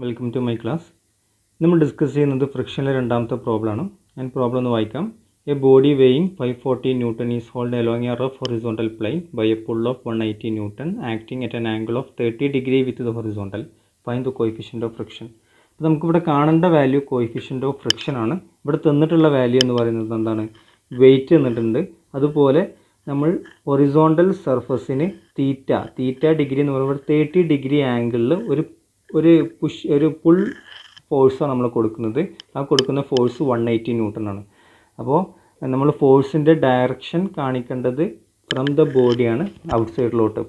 Welcome to my class. നമ്മൾ discuss ചെയ്യുന്നത് ഫ്രിക്ഷനിലെ രണ്ടാമത്തെ പ്രോബ്ലമാണ്. ഞാൻ പ്രോബ്ലം ഒന്ന് വായിക്കാം. A body weighing 540 newton is hold along a rough horizontal plane by a pull of 180 newton acting at an angle of 30 degree with the horizontal. Find the coefficient of friction. അപ്പോൾ നമുക്കിവിടെ കാണേണ്ട value coefficient of friction ആണ്. ഇവിടെ തന്നിട്ടുള്ള value എന്ന് പറയുന്നത് എന്താണ്? Wait തന്നിട്ടുണ്ട്. അതുപോലെ നമ്മൾ ഹൊറിസോണ്ടൽ സർഫസിന് തീറ്റ ഡിഗ്രി എന്ന് പറയുമ്പോൾ 30 ഡിഗ്രി ആംഗിളിൽ ഒരു പുൾ ഫോഴ്സാണ് നമ്മൾ കൊടുക്കുന്നത്. ആ കൊടുക്കുന്ന ഫോഴ്സ് 180 ന്യൂട്ടൺ ആണ്. അപ്പോൾ നമ്മൾ ഫോഴ്സിൻ്റെ ഡയറക്ഷൻ കാണിക്കേണ്ടത് ഫ്രം ദ ബോഡിയാണ് ഔട്ട് സൈഡിലോട്ട്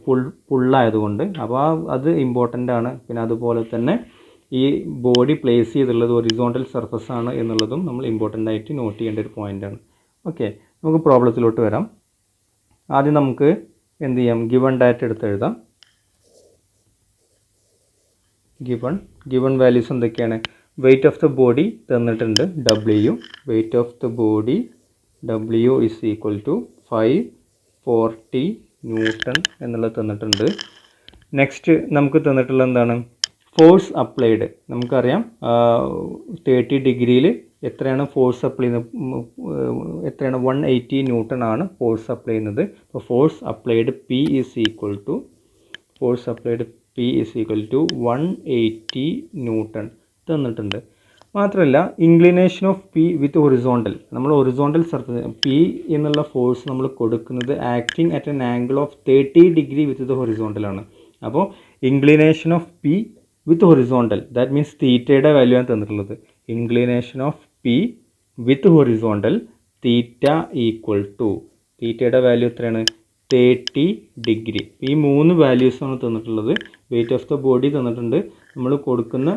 പുള്ളായതുകൊണ്ട്. അപ്പോൾ അത് ഇമ്പോർട്ടൻ്റ് ആണ്. പിന്നെ അതുപോലെ തന്നെ ഈ ബോഡി പ്ലേസ് ചെയ്തിട്ടുള്ളത് ഹൊറിസോണ്ടൽ സർഫസ് ആണ് എന്നുള്ളതും നമ്മൾ ഇമ്പോർട്ടൻ്റ് ആയിട്ട് നോട്ട് ചെയ്യേണ്ട ഒരു പോയിൻ്റാണ്. ഓക്കെ, നമുക്ക് പ്രോബ്ലത്തിലോട്ട് വരാം. ആദ്യം നമുക്ക് എന്ത് ചെയ്യാം? ഗിവൺ ഡാറ്റ എടുത്ത് എഴുതാം. ഗിവൺ വാല്യൂസ് എന്തൊക്കെയാണ്? വെയിറ്റ് ഓഫ് ദ ബോഡി തന്നിട്ടുണ്ട് W. Weight of the body W is equal to 540 newton എന്നുള്ളത് തന്നിട്ടുണ്ട്. നെക്സ്റ്റ് നമുക്ക് തന്നിട്ടുള്ള എന്താണ്? Force applied. നമുക്കറിയാം 30 ഡിഗ്രിയിൽ എത്രയാണ് ഫോഴ്സ് അപ്ലൈ ചെയ്യുന്നത്? എത്രയാണ്? 180 ന്യൂട്ടൺ ആണ് ഫോഴ്സ് അപ്ലൈ ചെയ്യുന്നത്. അപ്പോൾ force applied P is equal to 180 newton തന്നിട്ടുണ്ട്. മാത്രമല്ല inclination of P with horizontal. നമ്മൾ ഹൊറിസോണ്ടൽ സർഫസ് P എന്നുള്ള ഫോഴ്സ് നമ്മൾ കൊടുക്കുന്നത് acting at an angle of 30 degree with the ഹൊറിസോണ്ടലാണ്. അപ്പോൾ inclination of P with horizontal, that means തീറ്റയുടെ value ആണ് തന്നിട്ടുള്ളത്. Inclination of P with horizontal theta equal to, തീറ്റയുടെ വാല്യൂ എത്രയാണ്? 30 ഡിഗ്രി. ഈ മൂന്ന് വാല്യൂസാണ് തന്നിട്ടുള്ളത്. വെയിറ്റ് ഓഫ് ദ ബോഡി തന്നിട്ടുണ്ട്, നമ്മൾ കൊടുക്കുന്ന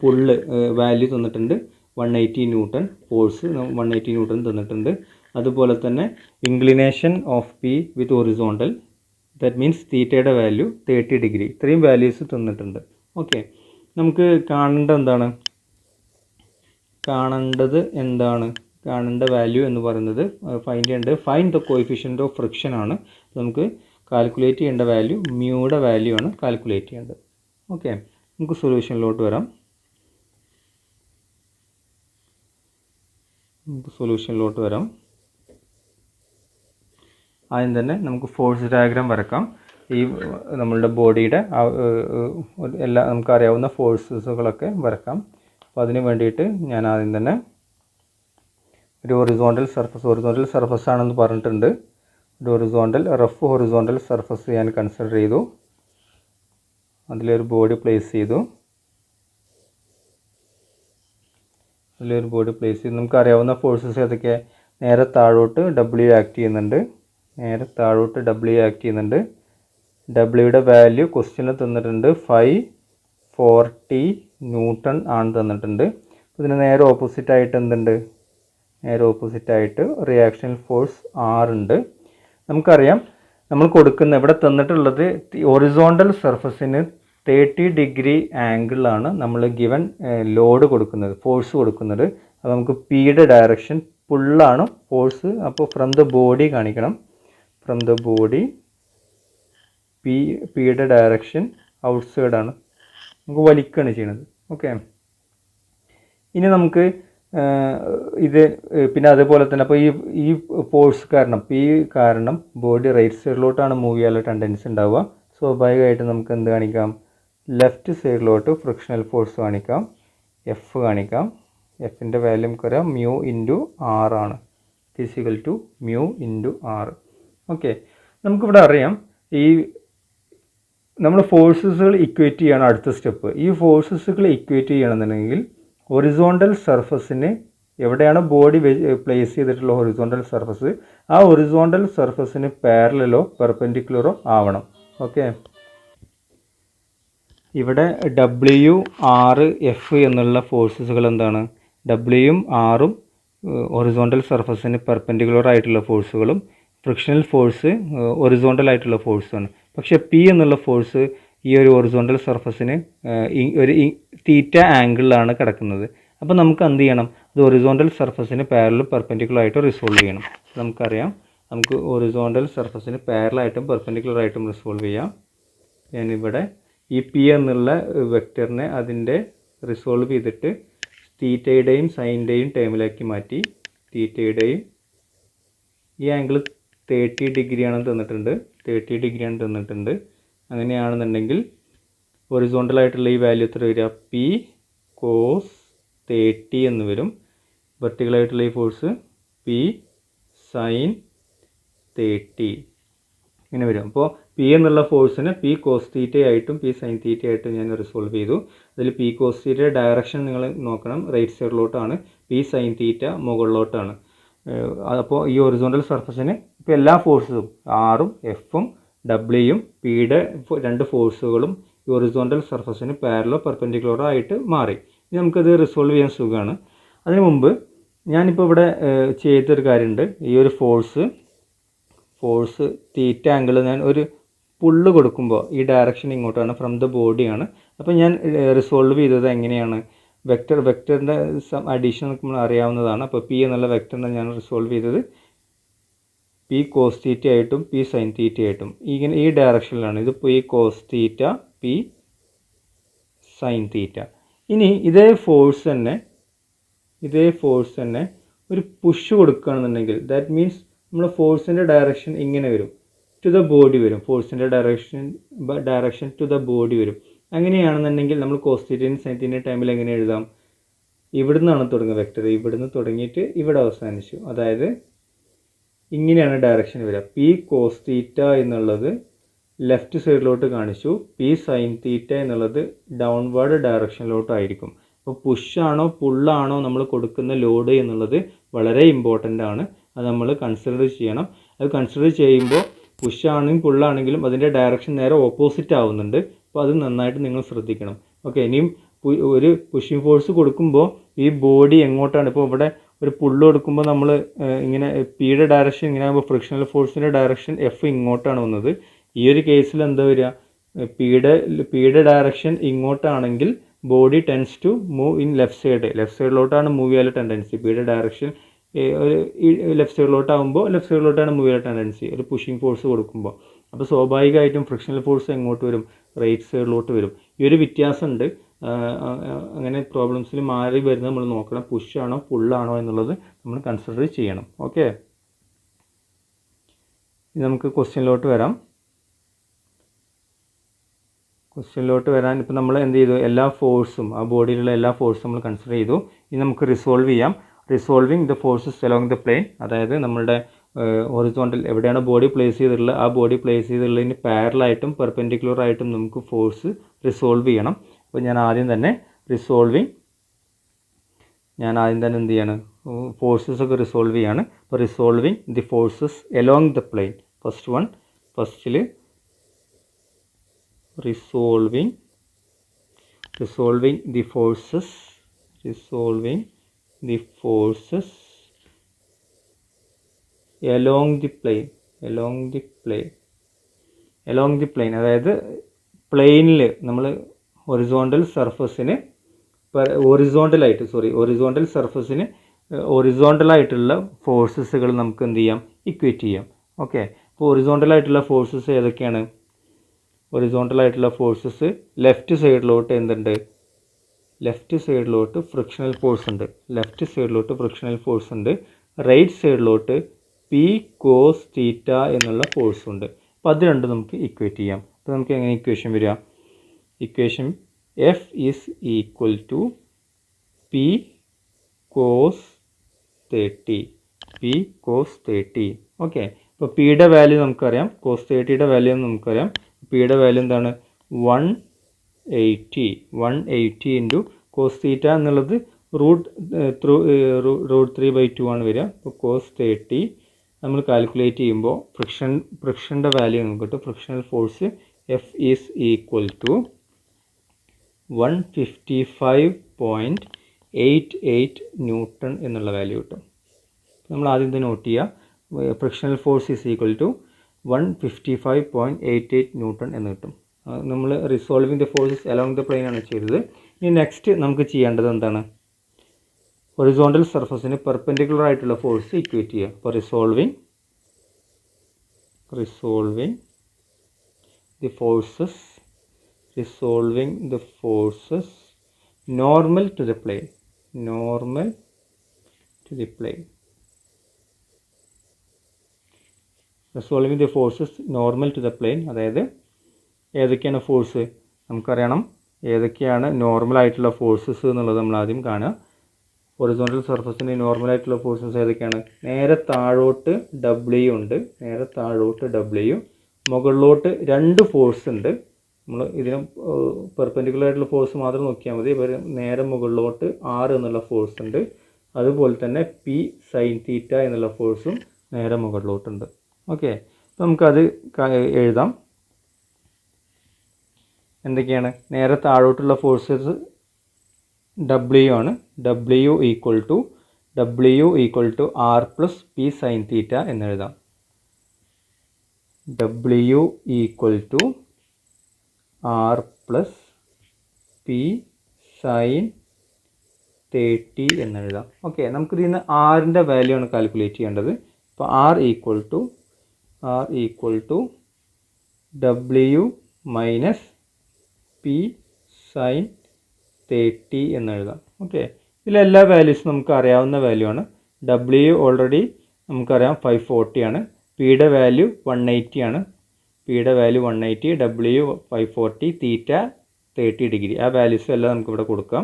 പുള്ള് വാല്യൂ തന്നിട്ടുണ്ട് 180 ന്യൂട്ടൺ, ഫോഴ്സ് 180 ന്യൂട്ടൺ തന്നിട്ടുണ്ട്. അതുപോലെ തന്നെ inclination of P with horizontal, that means തീറ്റയുടെ വാല്യൂ 30 ഡിഗ്രി. ഇത്രയും വാല്യൂസ് തന്നിട്ടുണ്ട്. ഓക്കെ, നമുക്ക് കാണേണ്ട വാല്യൂ എന്ന് പറയുന്നത് find the coefficient of friction ആണ്. നമുക്ക് കാൽക്കുലേറ്റ് ചെയ്യേണ്ട വാല്യൂ മ്യൂയുടെ വാല്യൂ ആണ് കാൽക്കുലേറ്റ് ചെയ്യേണ്ടത്. ഓക്കെ, നമുക്ക് സൊല്യൂഷനിലോട്ട് വരാം. ആദ്യം തന്നെ നമുക്ക് ഫോഴ്സ് ഡയഗ്രാം വരക്കാം. ഈ നമ്മളുടെ ബോഡിയുടെ നമുക്കറിയാവുന്ന ഫോഴ്സസുകളൊക്കെ വരക്കാം. അപ്പോൾ അതിന് വേണ്ടിയിട്ട് ഞാൻ ആദ്യം തന്നെ ഒരു ഹൊറിസോണ്ടൽ സർഫസ് ആണെന്ന് പറഞ്ഞിട്ടുണ്ട്. ഒരു റഫ് ഹൊറിസോണ്ടൽ സർഫസ് ഞാൻ കൺസിഡർ ചെയ്തു. അതിലൊരു ബോഡി പ്ലേസ് ചെയ്തു. നമുക്കറിയാവുന്ന ഫോഴ്സസ് ഏതൊക്കെ? നേരെ താഴോട്ട് W ആക്ട് ചെയ്യുന്നുണ്ട്. Wയുടെ വാല്യൂ ക്വസ്റ്റ്യനിൽ തന്നിട്ടുണ്ട് 540 ന്യൂട്ടൺ ആണ് തന്നിട്ടുണ്ട്. ഇതിന് നേരെ ഓപ്പോസിറ്റ് ആയിട്ട് എന്തുണ്ട്? റിയാക്ഷണൽ ഫോഴ്സ് R ഉണ്ട്. നമുക്കറിയാം നമ്മൾ ഇവിടെ തന്നിട്ടുള്ളത് ഹൊറിസോണ്ടൽ സർഫസിന് 30 ഡിഗ്രി ആംഗിളാണ് നമ്മൾ ഗിവൻ ലോഡ് കൊടുക്കുന്നത്, ഫോഴ്സ് കൊടുക്കുന്നത്. അപ്പോൾ നമുക്ക് Pയുടെ ഡയറക്ഷൻ പുള്ളാണ് ഫോഴ്സ്. അപ്പോൾ ഫ്രം ദ ബോഡി കാണിക്കണം. Pയുടെ ഡയറക്ഷൻ ഔട്ട് സൈഡാണ്, നമുക്ക് വലിക്കുകയാണ് ചെയ്യുന്നത്. ഓക്കെ, ഇനി നമുക്ക് പിന്നെ അതുപോലെ തന്നെ അപ്പോൾ ഈ ഫോഴ്സ് കാരണം P കാരണം ബോഡി റൈറ്റ് സൈഡിലോട്ടാണ് മൂവ് ചെയ്യാനുള്ള ടെൻഡൻസി ഉണ്ടാവുക. സ്വാഭാവികമായിട്ട് നമുക്ക് എന്ത് കാണിക്കാം? ലെഫ്റ്റ് സൈഡിലോട്ട് ഫ്രിക്ഷണൽ ഫോഴ്സ് കാണിക്കാം, F കാണിക്കാം. Fൻ്റെ വാല്യൂ നമുക്കറിയാം മ്യൂ ഇൻറ്റു R ആണ്. ഫിസിക്കൽ to mu into R. Okay, നമുക്കിവിടെ അറിയാം നമ്മൾ ഫോഴ്സസുകൾ ഇക്വേറ്റ് ചെയ്യണം. അടുത്ത സ്റ്റെപ്പ്, ഈ ഫോഴ്സസുകൾ ഇക്വേറ്റ് ചെയ്യണമെന്നുണ്ടെങ്കിൽ ഹൊറിസോണ്ടൽ സർഫസിന് എവിടെയാണ് ബോഡി പ്ലേസ് ചെയ്തിട്ടുള്ള ഹൊറിസോണ്ടൽ സർഫസ്, ആ ഹൊറിസോണ്ടൽ സർഫസിന് പാരലലോ പെർപെൻഡിക്കുലറോ ആവണം. ഓക്കെ, ഇവിടെ W, R, F എന്നുള്ള ഫോഴ്സസുകൾ എന്താണ്? Wയും Rഉം ഹൊറിസോണ്ടൽ സർഫസിന് പെർപെൻഡിക്കുലർ ആയിട്ടുള്ള ഫോഴ്സുകളും, ഫ്രിക്ഷണൽ ഫോഴ്സ് ഹൊറിസോണ്ടൽ ആയിട്ടുള്ള ഫോഴ്സാണ്. പക്ഷേ P എന്നുള്ള ഫോഴ്സ് ഈ ഒരു ഹൊറിസോണ്ടൽ സർഫസിന് ഒരു തീറ്റ ആംഗിളിലാണ് കിടക്കുന്നത്. അപ്പോൾ നമുക്ക് എന്ത് ചെയ്യണം? അത് ഹൊറിസോണ്ടൽ സർഫസിന് പാരലൽ പെർപെൻഡിക്കുലർ ആയിട്ട് റിസോൾവ് ചെയ്യണം. നമുക്കറിയാം നമുക്ക് ഹൊറിസോണ്ടൽ സർഫസിന് പാരലൽ ആയിട്ടും പെർപെൻഡിക്കുലർ ആയിട്ടും റിസോൾവ് ചെയ്യാം. ഞാനിവിടെ ഈ പി എന്നുള്ള വെക്ടറിനെ അതിൻ്റെ റിസോൾവ് ചെയ്തിട്ട് തീറ്റയുടെയും സൈൻ്റെയും ടേമിലാക്കി മാറ്റി. തീറ്റയുടെയും ഈ ആംഗിൾ 30 ഡിഗ്രിയാണ് തന്നിട്ടുണ്ട്, 30 ഡിഗ്രിയാണ് തന്നിട്ടുണ്ട്. അങ്ങനെയാണെന്നുണ്ടെങ്കിൽ ഹൊറിസോണ്ടലായിട്ടുള്ള ഈ വാല്യൂ എത്ര വരിക? പി കോസ് 30 എന്ന് വരും. വെർട്ടിക്കലായിട്ടുള്ള ഈ ഫോഴ്സ് പി സൈൻ 30 ഇങ്ങനെ വരും. അപ്പോൾ പി എന്നുള്ള ഫോഴ്സിനെ പി കോസ് തീറ്റ ആയിട്ടും പി സൈൻ തീറ്റ ആയിട്ടും ഞാൻ റിസോൾവ് ചെയ്തു. അതിൽ പി കോസ് തീറ്റയുടെ ഡയറക്ഷൻ നിങ്ങൾ നോക്കണം, റൈറ്റ് സൈഡിലോട്ടാണ്. പി സൈൻ തീറ്റ മുകളിലോട്ടാണ്. അപ്പോൾ ഈ ഹൊറിസോണ്ടൽ സർഫസിന് ഇപ്പോൾ എല്ലാ ഫോഴ്സും ആറും എഫും ഡബ്ല്യൂയും പിയുടെ രണ്ട് ഫോഴ്സുകളും ഈ ഹൊറിസോണ്ടൽ സർഫസിന് പാരലോ പെർപെൻഡിക്കുലറോ ആയിട്ട് മാറി. ഇനി നമുക്കത് റിസോൾവ് ചെയ്യാൻ സുഖമാണ്. അതിനു മുമ്പ് ഞാനിപ്പോൾ ഇവിടെ ചെയ്തൊരു കാര്യമുണ്ട്. ഈ ഒരു ഫോഴ്സ് തീറ്റ ആംഗിൾ ഞാൻ ഒരു പുള്ള് കൊടുക്കുമ്പോൾ ഈ ഡയറക്ഷൻ ഇങ്ങോട്ടാണ്, ഫ്രം ദ ബോഡിയാണ്. അപ്പോൾ ഞാൻ റിസോൾവ് ചെയ്തത് എങ്ങനെയാണ്? വെക്ടറിൻ്റെ അഡീഷൻ നമുക്ക് അറിയാവുന്നതാണ്. അപ്പോൾ പി എന്നുള്ള വെക്ടറിനെ ഞാൻ റിസോൾവ് ചെയ്തത് പി കോസ് തീറ്റ ആയിട്ടും പി സൈൻ തീറ്റ ആയിട്ടും ഇങ്ങനെ ഈ ഡയറക്ഷനിലാണ്. ഇത് P cos theta P sine theta. ഇനി ഇതേ ഫോഴ്സ് തന്നെ ഒരു പുഷ് കൊടുക്കുകയാണെന്നുണ്ടെങ്കിൽ ദാറ്റ് മീൻസ് നമ്മുടെ ഫോഴ്സിൻ്റെ ഡയറക്ഷൻ ഇങ്ങനെ വരും, ടു ദ ബോഡി വരും. ഫോഴ്സിൻ്റെ ഡയറക്ഷൻ ടു ദ ബോഡി വരും. അങ്ങനെയാണെന്നുണ്ടെങ്കിൽ നമ്മൾ കോസ് തീറ്റയും സൈൻ തീറ്റയും ടൈമിൽ എങ്ങനെ എഴുതാം? ഇവിടുന്നാണ് തുടങ്ങുക വെക്ടർ, ഇവിടുന്ന് തുടങ്ങിയിട്ട് ഇവിടെ അവസാനിച്ചു. അതായത് ഇങ്ങനെയാണ് ഡയറക്ഷൻ വരിക. പി കോസ് തീറ്റ എന്നുള്ളത് ലെഫ്റ്റ് സൈഡിലോട്ട് കാണിച്ചു, പി സൈൻ തീറ്റ എന്നുള്ളത് ഡൗൺവേർഡ് ഡയറക്ഷനിലോട്ടായിരിക്കും. അപ്പോൾ പുഷാണോ പുള്ളാണോ നമ്മൾ കൊടുക്കുന്ന ലോഡ് എന്നുള്ളത് വളരെ ഇമ്പോർട്ടൻ്റ് ആണ്. അത് നമ്മൾ കൺസിഡർ ചെയ്യണം. അത് കൺസിഡർ ചെയ്യുമ്പോൾ പുഷാണെങ്കിലും പുള്ളാണെങ്കിലും അതിൻ്റെ ഡയറക്ഷൻ നേരെ ഓപ്പോസിറ്റ് ആവുന്നുണ്ട്. അപ്പോൾ അത് നന്നായിട്ട് നിങ്ങൾ ശ്രദ്ധിക്കണം. ഓക്കെ, ഇനിയും ഒരു പുഷിംഗ് ഫോഴ്സ് കൊടുക്കുമ്പോൾ ഈ ബോഡി എങ്ങോട്ടാണ്? ഇപ്പോൾ ഇവിടെ ഒരു പുള്ള് കൊടുക്കുമ്പോൾ നമ്മൾ ഇങ്ങനെ പിയുടെ ഡയറക്ഷൻ ഇങ്ങനെ ആകുമ്പോൾ ഫ്രിക്ഷണൽ ഫോഴ്സിൻ്റെ ഡയറക്ഷൻ എഫ് ഇങ്ങോട്ടാണ് വന്നത്. ഈ ഒരു കേസിൽ എന്താ വരിക? പിയുടെ ഡയറക്ഷൻ ഇങ്ങോട്ടാണെങ്കിൽ body tends to move in left സൈഡിലോട്ടാണ് മൂവ് ചെയ്യാൻ ടെൻഡൻസി. പിയുടെ ഡയറക്ഷൻ ലെഫ്റ്റ് സൈഡിലോട്ടാകുമ്പോൾ ലെഫ്റ്റ് സൈഡിലോട്ടാണ് മൂവ് ചെയ്യാൻ ടെൻഡൻസി ഒരു പുഷിംഗ് ഫോഴ്സ് കൊടുക്കുമ്പോൾ. അപ്പോൾ സ്വാഭാവികമായിട്ടും ഫ്രിക്ഷണൽ ഫോഴ്സ് എങ്ങോട്ട് വരും? റൈറ്റ് സൈഡിലോട്ട് വരും. ഈ ഒരു വ്യത്യാസമുണ്ട്. അങ്ങനെ പ്രോബ്ലംസിൽ മാറി വരുന്നത് നമ്മൾ നോക്കണം. പുഷാണോ പുള്ളാണോ എന്നുള്ളത് നമ്മൾ കൺസിഡർ ചെയ്യണം. ഓക്കെ, ഇനി നമുക്ക് ക്വസ്റ്റ്യനിലോട്ട് വരാം. ഇപ്പോൾ നമ്മൾ എന്ത് ചെയ്തു? എല്ലാ ഫോഴ്സും ആ ബോഡിയിലുള്ള എല്ലാ ഫോഴ്സും നമ്മൾ കൺസിഡർ ചെയ്തു. ഇനി നമുക്ക് റിസോൾവ് ചെയ്യാം. Resolving the forces along the plain, അതായത് നമ്മളുടെ ഹൊറിസോണ്ടൽ എവിടെയാണ് ബോഡി പ്ലേസ് ചെയ്തിട്ടുള്ളത് ആ ബോഡി പ്ലേസ് ചെയ്തിട്ടുള്ളതിന് പാരലായിട്ടും പെർപെൻഡിക്കുലർ ആയിട്ടും നമുക്ക് ഫോഴ്സ് റിസോൾവ് ചെയ്യണം. അപ്പോൾ ഞാൻ ആദ്യം തന്നെ എന്ത് ചെയ്യാണ്? ഫോഴ്സസ് ഒക്കെ റിസോൾവ് ചെയ്യാണ്. അപ്പോൾ resolving the forces along the plain. ഫസ്റ്റിൽ resolving the forces along the plane അതായത് പ്ലെയിനിൽ നമ്മൾ ഹൊറിസോണ്ടൽ സർഫസിന് ഫോഴ്സസുകൾ നമുക്ക് എന്ത് ചെയ്യാം? ഇക്വേറ്റ് ചെയ്യാം. ഓക്കെ, അപ്പോൾ ഹൊറിസോണ്ടലായിട്ടുള്ള ഫോഴ്സസ് ഏതൊക്കെയാണ്? ഹൊറിസോണ്ടലായിട്ടുള്ള ഫോഴ്സസ് ലെഫ്റ്റ് സൈഡിലോട്ട് എന്തുണ്ട്? ലെഫ്റ്റ് സൈഡിലോട്ട് ഫ്രിക്ഷണൽ ഫോഴ്സ് ഉണ്ട്. റൈറ്റ് സൈഡിലോട്ട് പി കോസ് തീറ്റ എന്നുള്ള ഫോഴ്സ് ഉണ്ട്. അപ്പോൾ അത് രണ്ടും നമുക്ക് ഇക്വേറ്റ് ചെയ്യാം. അപ്പോൾ നമുക്ക് എങ്ങനെ ഇക്വേഷൻ വരിക? Equation F is equal to P cos 30. Okay, അപ്പോൾ പിയുടെ വാല്യൂ നമുക്കറിയാം, കോസ് 30യുടെ വാല്യൂ നമുക്കറിയാം. പിയുടെ വാല്യൂ എന്താണ്? 180 ഇൻറ്റു കോസ് തീറ്റ എന്നുള്ളത് റൂട്ട് 3/2 ആണ് വരിക. അപ്പോൾ കോസ് 30 നമ്മൾ കാൽക്കുലേറ്റ് ചെയ്യുമ്പോൾ ഫ്രിക്ഷൻ്റെ വാല്യൂ നമുക്ക് കിട്ടും. Frictional force F is equal to 155.88 newton എന്നുള്ള വാല്യൂ കിട്ടും. നമ്മൾ ആദ്യം ഇത് നോട്ട് ചെയ്യുക. Frictional force is equal to 155.88 newton എന്ന് കിട്ടും. നമ്മൾ resolving the forces along the plane ആണ് ചെയ്തത്. ഇനി നെക്സ്റ്റ് നമുക്ക് ചെയ്യേണ്ടത് എന്താണ്? ഹൊറിസോണ്ടൽ സർഫസിന് പെർപെൻഡിക്കുലർ ആയിട്ടുള്ള ഫോഴ്സ് ഇക്വേറ്റ് ചെയ്യുക. അപ്പോൾ resolving the resolving the forces normal to the plane. Normal to the plane. Resolving the forces normal to the plane. അതായത് ഏതൊക്കെയാണ് ഫോഴ്സ് നമുക്കറിയണം. ഏതൊക്കെയാണ് നോർമൽ ആയിട്ടുള്ള ഫോഴ്സസ് എന്നുള്ളത് നമ്മൾ ആദ്യം കാണുക. ഹൊറിസോണ്ടൽ സർഫസിൻ്റെ നോർമൽ ആയിട്ടുള്ള ഫോഴ്സസ് ഏതൊക്കെയാണ്? നേരെ താഴോട്ട് W ഉണ്ട്. നേരെ താഴോട്ട് W. മുകളിലോട്ട് 2 ഫോഴ്സ് ഉണ്ട്. നമ്മൾ ഇതിന് പെർപെൻഡിക്കുലർ ആയിട്ടുള്ള ഫോഴ്സ് മാത്രം നോക്കിയാൽ മതി. നേരെ മുകളിലോട്ട് R എന്നുള്ള ഫോഴ്സ് ഉണ്ട്. അതുപോലെ തന്നെ P sin θ എന്നുള്ള ഫോഴ്സും നേരെ മുകളിലോട്ടുണ്ട്. ഓക്കെ, അപ്പോൾ നമുക്കത് എഴുതാം. എന്തൊക്കെയാണ്? നേരെ താഴോട്ടുള്ള ഫോഴ്സസ് W ആണ്. W equal to R plus P sin θ എന്നെഴുതാം. W equal to R plus P sin 30 എന്നെഴുതാം. ഓക്കെ, നമുക്കിതിൽ നിന്ന് ആറിൻ്റെ വാല്യൂ ആണ് കാൽക്കുലേറ്റ് ചെയ്യേണ്ടത്. അപ്പോൾ R equal to W minus P sin 30 എന്നെഴുതാം. ഓക്കെ, ഇതിലെല്ലാ വാല്യൂസും നമുക്ക് അറിയാവുന്ന വാല്യൂ ആണ്. W ഓൾറെഡി നമുക്കറിയാം 540 ആണ്. പിയുടെ വാല്യൂ 180 ആണ്. പിയുടെ വാല്യൂ 180, W 540, തീറ്റ 30 ഡിഗ്രി. ആ വാല്യൂസും എല്ലാം നമുക്ക് ഇവിടെ കൊടുക്കാം.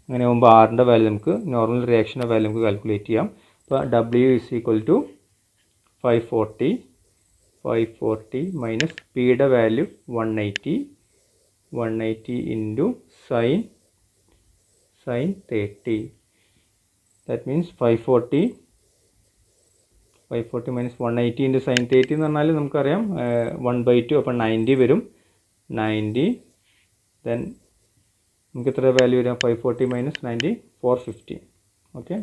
അങ്ങനെ ആകുമ്പോൾ ആറിൻ്റെ വാല്യൂ നമുക്ക് നോർമൽ റിയാക്ഷൻ്റെ വാല്യൂ നമുക്ക് കാൽക്കുലേറ്റ് ചെയ്യാം. അപ്പോൾ W is equal to 540 minus പിയുടെ value 180 into sin 30. That means 540 minus 180 into sin 30 എന്ന് പറഞ്ഞാൽ നമുക്കറിയാം 1/2. അപ്പോൾ 90 വരും. 90 ദെൻ നമുക്ക് എത്ര വാല്യൂ വരാം? 540 മൈനസ് 90 450. Okay,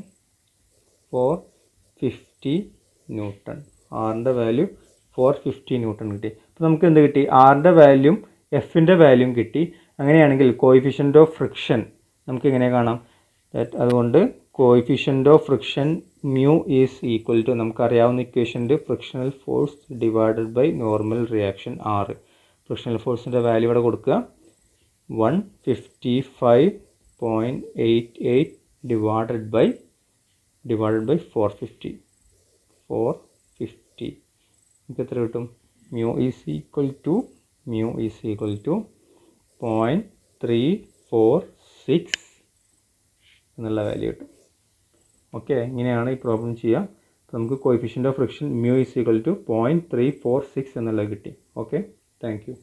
450 newton. ആറിൻ്റെ വാല്യൂ 450 ന്യൂട്ടൺ കിട്ടി. അപ്പോൾ നമുക്ക് എന്ത് കിട്ടി? ആറിൻ്റെ വാല്യൂം എഫിൻ്റെ വാല്യൂം കിട്ടി. അങ്ങനെയാണെങ്കിൽ കോഎഫിഷ്യൻ്റ് ഓഫ് ഫ്രിക്ഷൻ നമുക്ക് എങ്ങനെ കാണാം? അതുകൊണ്ട് coefficient of friction mu is equal to നമുക്കറിയാവുന്ന ഇക്വേഷൻ്റെ frictional force divided by normal reaction R. ഫ്രിക്ഷണൽ ഫോഴ്സിൻ്റെ വാല്യൂ ഇവിടെ കൊടുക്കുക. 155.88 ഡിവൈഡഡ് ബൈ 450. നമുക്ക് എത്ര കിട്ടും? mu ഈസ് ഈക്വൽ ടു 0.346 എന്നുള്ള വാല്യൂ കിട്ടും. ഓക്കെ, ഇങ്ങനെയാണ് ഈ പ്രോബ്ലം ചെയ്യുക. അപ്പോൾ നമുക്ക് coefficient of friction mu is equal to 0.346 എന്നുള്ളത് കിട്ടി. Okay, thank U.